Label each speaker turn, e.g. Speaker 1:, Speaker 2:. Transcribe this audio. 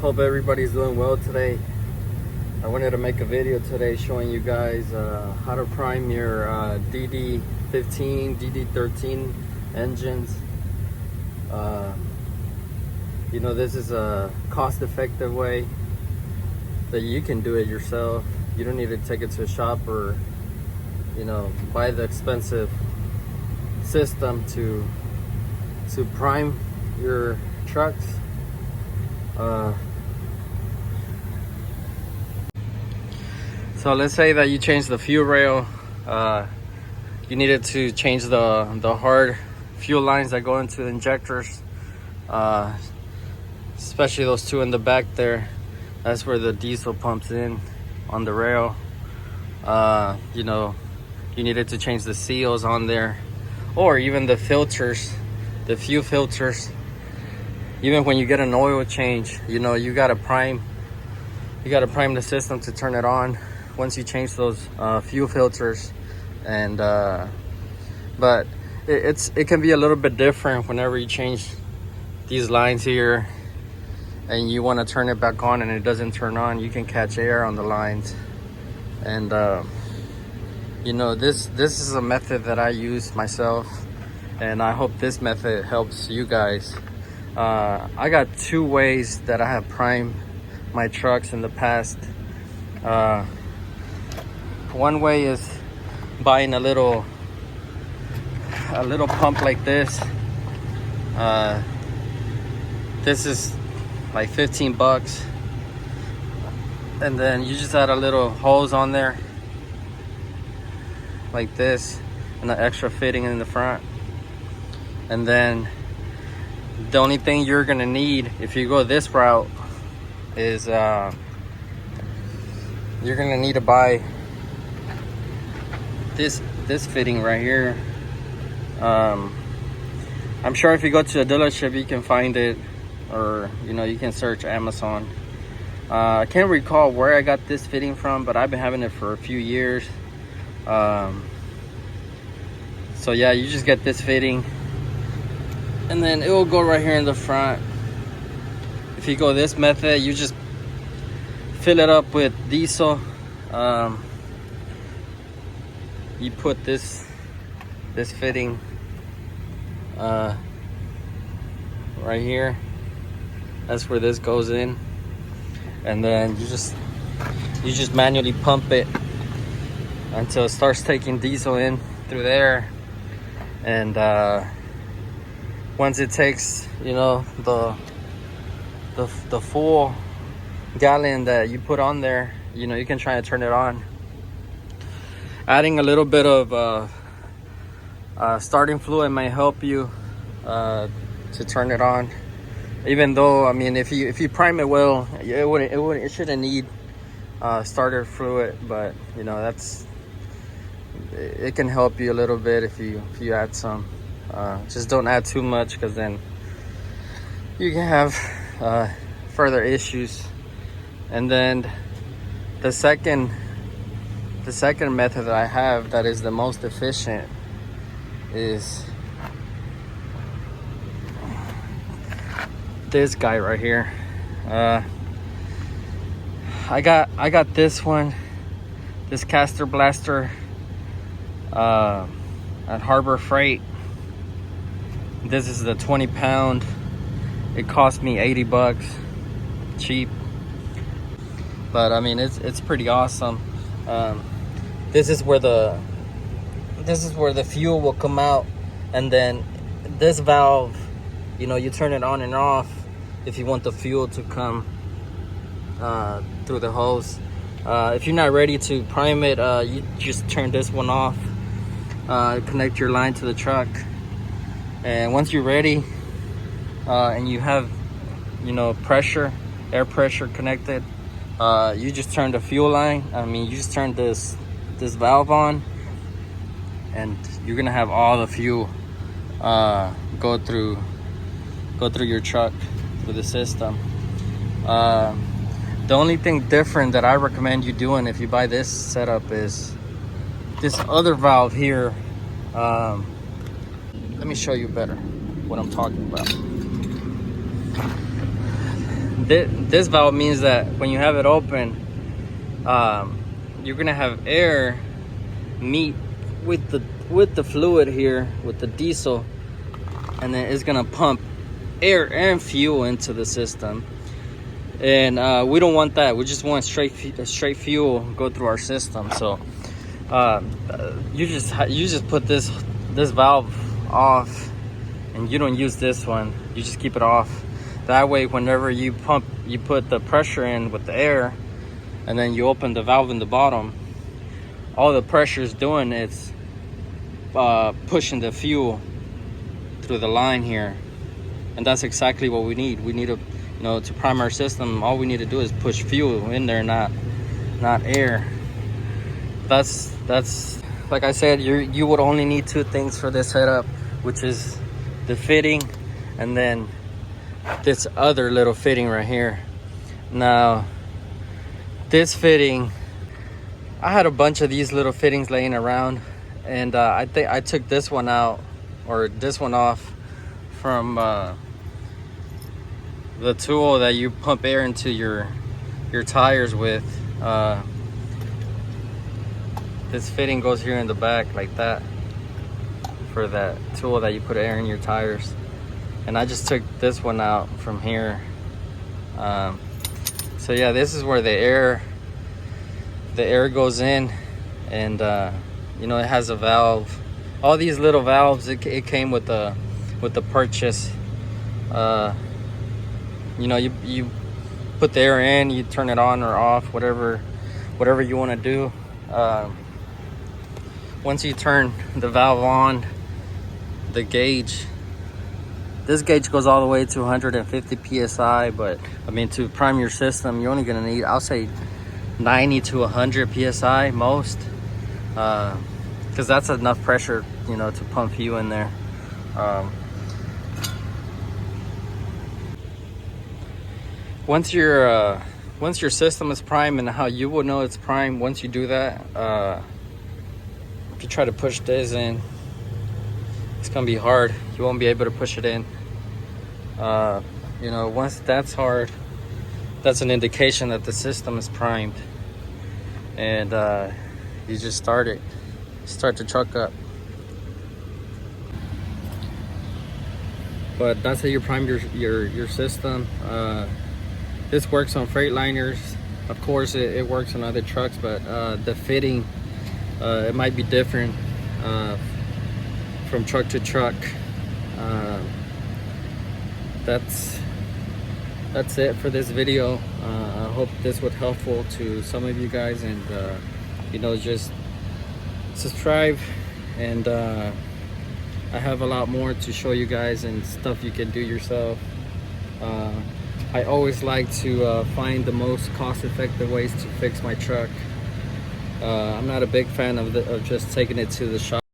Speaker 1: Hope everybody's doing well today. I wanted to make a video today showing you guys how to prime your DD15, DD13 engines. You know, this is a cost-effective way that you can do it yourself. You don't need to take it to a shop or, you know, buy the expensive system to prime your trucks. So let's say that you change the fuel rail. You needed to change the hard fuel lines that go into the injectors, especially those two in the back there. That's where the diesel pumps in on the rail. You know, you needed to change the seals on there, or even the filters, the fuel filters. Even when you get an oil change, you know, you gotta prime the system to turn it on once you change those fuel filters. And but it can be a little bit different whenever you change these lines here and you want to turn it back on and it doesn't turn on. You can catch air on the lines. And you know, this is a method that I use myself, and I hope this method helps you guys. I got two ways that I have primed my trucks in the past. One way is buying a little pump like this. This is like 15 bucks, and then you just add a little hose on there like this, and an extra fitting in the front. And then the only thing you're gonna need if you go this route is you're gonna need to buy this fitting right here. I'm sure if you go to a dealership you can find it, or you know, you can search Amazon. I can't recall where I got this fitting from, but I've been having it for a few years. So yeah, you just get this fitting, and then it will go right here in the front. If you go this method, you just fill it up with diesel. You put this fitting right here. That's where this goes in, and then you just manually pump it until it starts taking diesel in through there. And once it takes, you know, the full gallon that you put on there, you know, you can try to turn it on. Adding a little bit of starting fluid may help you to turn it on. Even though, I mean, if you prime it well, it shouldn't need starter fluid, but you know, it can help you a little bit if you add some. Just don't add too much, because then you can have further issues. And then the second method that I have that is the most efficient is this guy right here. I got this one, this caster blaster at Harbor Freight. This is the 20 pound. It cost me 80 bucks, cheap, but I mean, it's pretty awesome. This is where the fuel will come out, and then this valve, you know, you turn it on and off if you want the fuel to come through the hose. If you're not ready to prime it, you just turn this one off, connect your line to the truck, and once you're ready and you have, you know, air pressure connected, you just turn the fuel line. I mean, you just turn this valve on, and you're gonna have all the fuel go through your truck, through the system. The only thing different that I recommend you doing if you buy this setup is this other valve here. Let me show you better what I'm talking about. this valve means that when you have it open, you're gonna have air meet with the fluid here, with the diesel, and then it's gonna pump air and fuel into the system. And we don't want that. We just want straight fuel go through our system. So you just put this valve off, and you don't use this one. You just keep it off. That way, whenever you pump, you put the pressure in with the air, and then you open the valve in the bottom, all the pressure is doing is pushing the fuel through the line here. And that's exactly what we need. We need to, to prime our system, all we need to do is push fuel in there, not air. That's like I said, you would only need two things for this setup, which is the fitting and then this other little fitting right here. Now, this fitting, I had a bunch of these little fittings laying around, and I think I took this one out, or this one off, from the tool that you pump air into your tires with. This fitting goes here in the back like that, for that tool that you put air in your tires. And I just took this one out from here. So yeah, this is where the air goes in, and it has a valve. All these little valves, it came with the purchase. You put the air in, you turn it on or off, whatever you want to do. Once you turn the valve on, the gauge, this gauge goes all the way to 150 psi, but I mean, to prime your system, you're only gonna need, I'll say, 90 to 100 psi most, because that's enough pressure, to pump you in there. Once your system is primed, and how you will know it's primed once you do that, if you try to push this in, it's gonna be hard. You won't be able to push it in. Once that's hard, that's an indication that the system is primed, and you just start the truck up. But that's how you prime your system. This works on Freightliners. Of course, it works on other trucks, but the fitting, it might be different from truck to truck. That's it for this video. I hope this was helpful to some of you guys, and just subscribe, and I have a lot more to show you guys and stuff you can do yourself. I always like to find the most cost-effective ways to fix my truck. I'm not a big fan of just taking it to the shop.